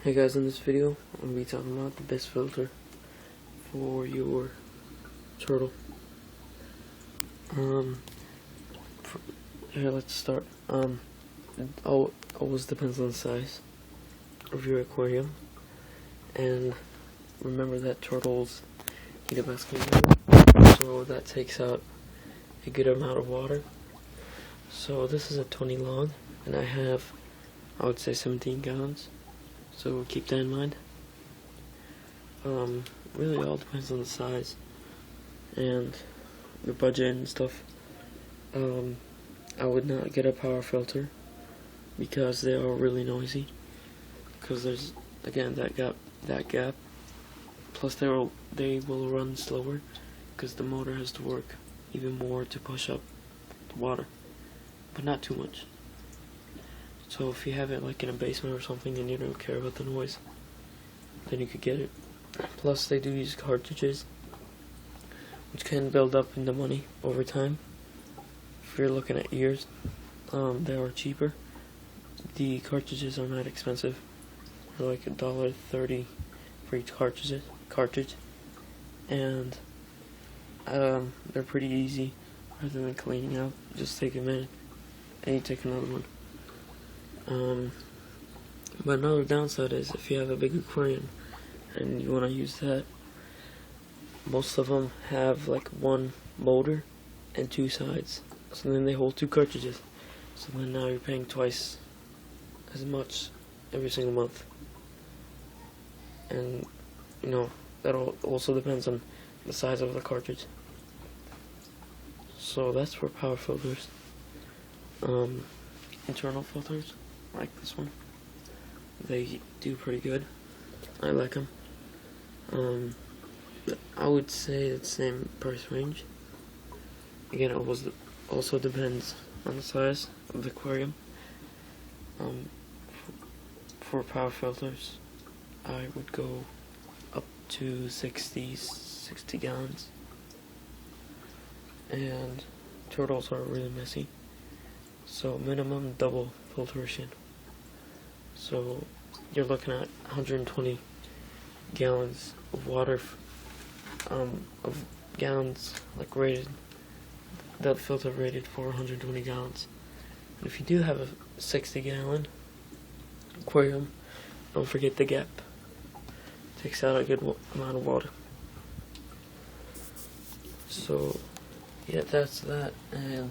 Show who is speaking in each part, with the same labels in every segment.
Speaker 1: Hey guys, in this video I'm going to be talking about the best filter for your turtle. Here, let's start. It always depends on the size of your aquarium, and remember that turtles need a basket, so that takes out a good amount of water. So this is a 20 long, and I would say 17 gallons. So keep that in mind. Really all depends on the size and your budget and stuff. I would not get a power filter because they are really noisy. Because there's again that gap. Plus they will run slower because the motor has to work even more to push up the water, but not too much. So if you have it like in a basement or something and you don't care about the noise, then you could get it. Plus they do use cartridges, which can build up into money over time. If you're looking at years, they are cheaper. The cartridges are not expensive. They're like $1.30 for each cartridge, and they're pretty easy. Rather than cleaning out, just take a minute and you take another one. But another downside is if you have a big aquarium and you want to use that, most of them have like one motor and two sides, so then they hold two cartridges, so then now you're paying twice as much every single month. And that also depends on the size of the cartridge. So that's for power filters. Internal filters like this one, they do pretty good. I like them. I would say the same price range. Again, it also depends on the size of the aquarium. For power filters, I would go up to 60 gallons. And turtles are really messy, so minimum double filtration. So you're looking at 120 gallons of water, of gallons like rated, that filter rated for 120 gallons. And if you do have a 60-gallon aquarium, don't forget the gap. It takes out a good amount of water. So yeah, that's that. And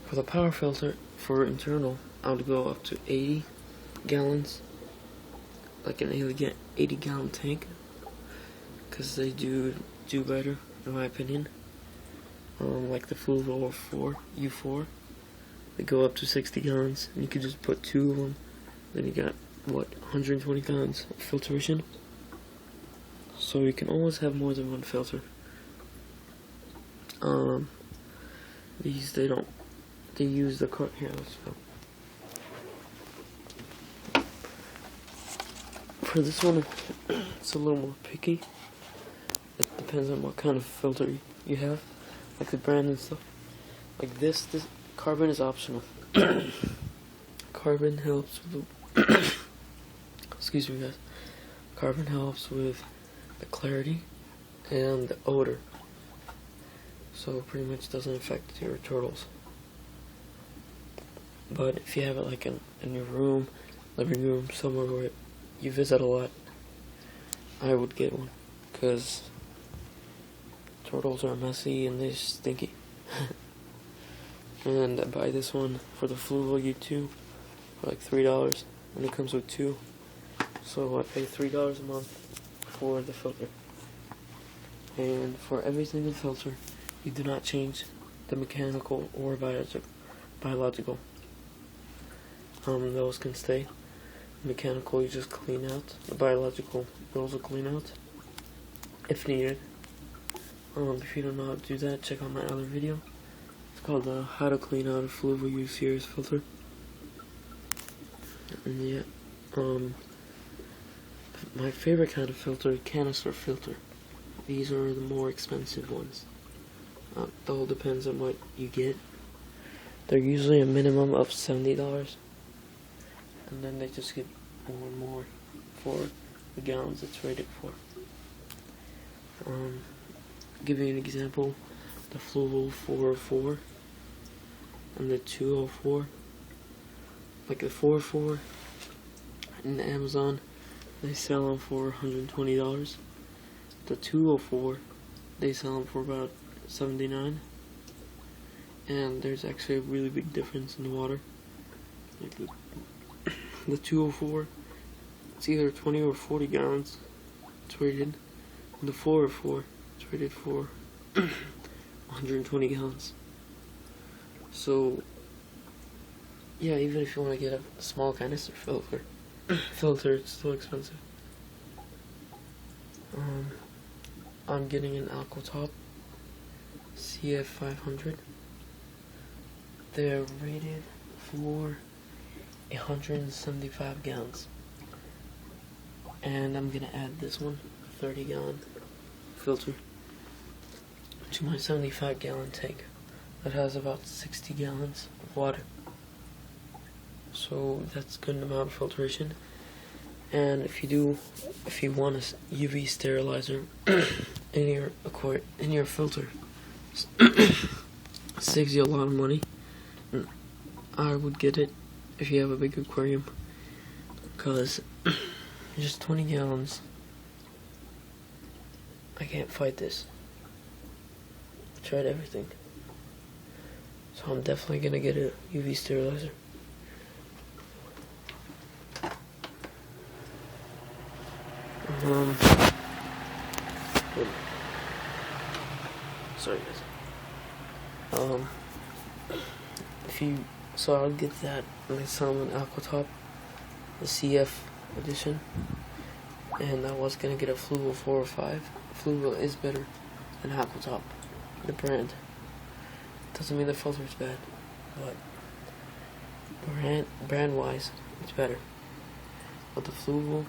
Speaker 1: for the power filter for internal, I would go up to 80 gallons, like an 80-gallon tank, because they do better in my opinion. Like the Fluval U4, they go up to 60 gallons, and you could just put two of them. Then you got 120 gallons of filtration. So you can always have more than one filter. These they use the cart here. Let's go. For this one, it's a little more picky. It depends on what kind of filter you have, like the brand and stuff. Like this carbon is optional. Carbon helps with excuse me guys. Carbon helps with the clarity and the odor, so it pretty much doesn't affect your turtles. But if you have it like in your room, living room, somewhere where you visit a lot, I would get one, because turtles are messy and they're stinky. And I buy this one for the Fluval U2 for like $3, and it comes with two, so I pay $3 a month for the filter. And for every single filter, you do not change the mechanical or biological. Those can stay. Mechanical you just clean out. The biological you also clean out if needed. If you don't know how to do that, check out my other video. It's called How to Clean Out a Fluval U Series Filter. And yeah, my favorite kind of filter, canister filter. These are the more expensive ones. It all depends on what you get. They're usually a minimum of $70, and then they just get or more for the gallons it's rated for. Give you an example, the Fluval 404 and the 204. Like the 404 in Amazon, they sell them for $120. The 204, they sell them for about $79. And there's actually a really big difference in the water. Like the 204, it's either 20 or 40 gallons it's rated. And the 404, it's rated for 120 gallons. So, yeah, even if you want to get a small canister filter, it's still expensive. I'm getting an Aquatop CF500. They're rated for 175 gallons. And I'm gonna add this one, 30-gallon filter, to my 75-gallon tank that has about 60 gallons of water. So that's good amount of filtration. And if you want a UV sterilizer in your filter, saves you a lot of money. I would get it if you have a big aquarium, because just 20 gallons, I can't fight this. I tried everything. So I'm definitely gonna get a UV sterilizer. Sorry guys. So I'll get that my Salmon Aquatop, the CF edition, and I was gonna get a Fluval 4 or 5. Fluval is better than Aquatop, the brand. Doesn't mean the filter's bad, but brand wise, it's better. But the Fluval,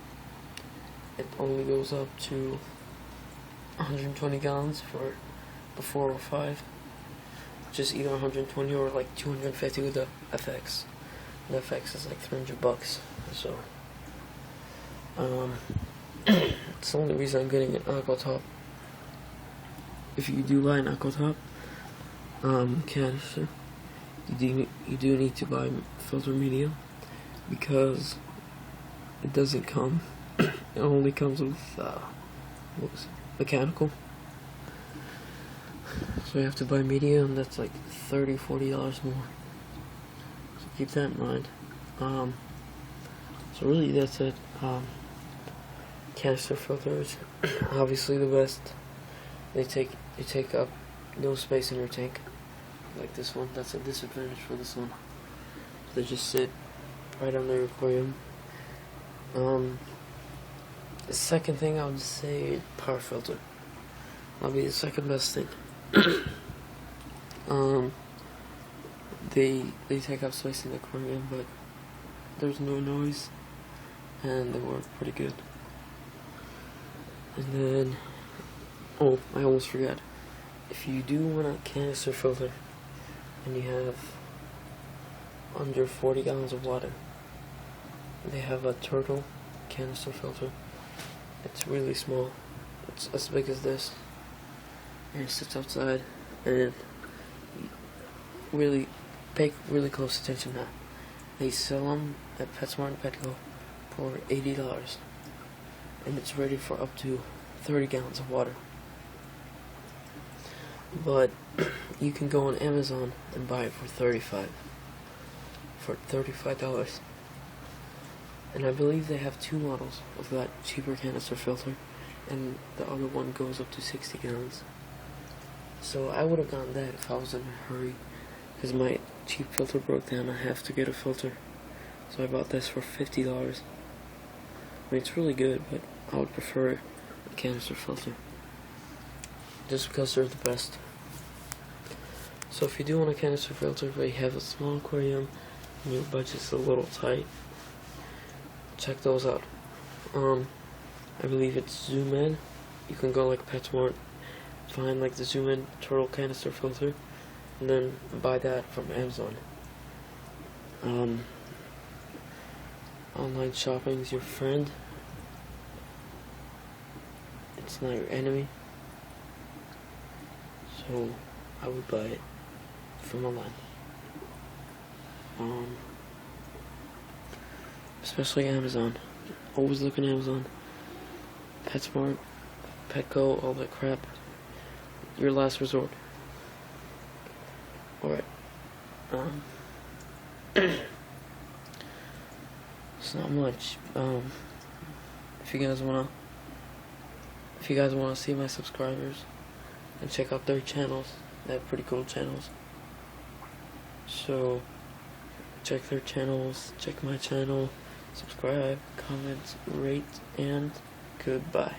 Speaker 1: it only goes up to 120 gallons for the 4 or 5. Just either 120 or like 250 with the FX. The FX is like $300, so it's the only reason I'm getting an Aquatop. If you do buy an Aquatop canister, you do need to buy filter medium, because it doesn't come. It only comes with mechanical. So you have to buy medium, and that's like $30, $40 more. So keep that in mind. So really that's it. Canister filters, obviously the best. They take up no space in your tank, like this one. That's a disadvantage for this one. They just sit right under your aquarium. The second thing I would say, power filter. That'll be the second best thing. They take up space in the aquarium, but there's no noise, and they work pretty good. And then, oh, I almost forgot. If you do want a canister filter, and you have under 40 gallons of water, they have a Turtle canister filter. It's really small. It's as big as this. And it sits outside, and really pay really close attention now. They sell them at PetSmart and Petco for $80, and it's rated for up to 30 gallons of water. But you can go on Amazon and buy it for $35. And I believe they have two models of that cheaper canister filter, and the other one goes up to 60 gallons. So I would have gotten that if I was in a hurry, because my cheap filter broke down. I have to get a filter, so I bought this for $50. I mean, it's really good, but I would prefer a canister filter, just because they're the best. So if you do want a canister filter, but you have a small aquarium and your budget's a little tight, check those out. I believe it's Zoom In. You can go like PetSmart, find like the Zoom In Turtle canister filter, and then buy that from Amazon. Online shopping is your friend. It's not your enemy. So I would buy it from online. Especially Amazon. Always look at Amazon. PetSmart, Petco, all that crap. Your last resort. Alright. It's not much. If you guys wanna see my subscribers and check out their channels, they have pretty cool channels. So check their channels, check my channel, subscribe, comment, rate, and goodbye.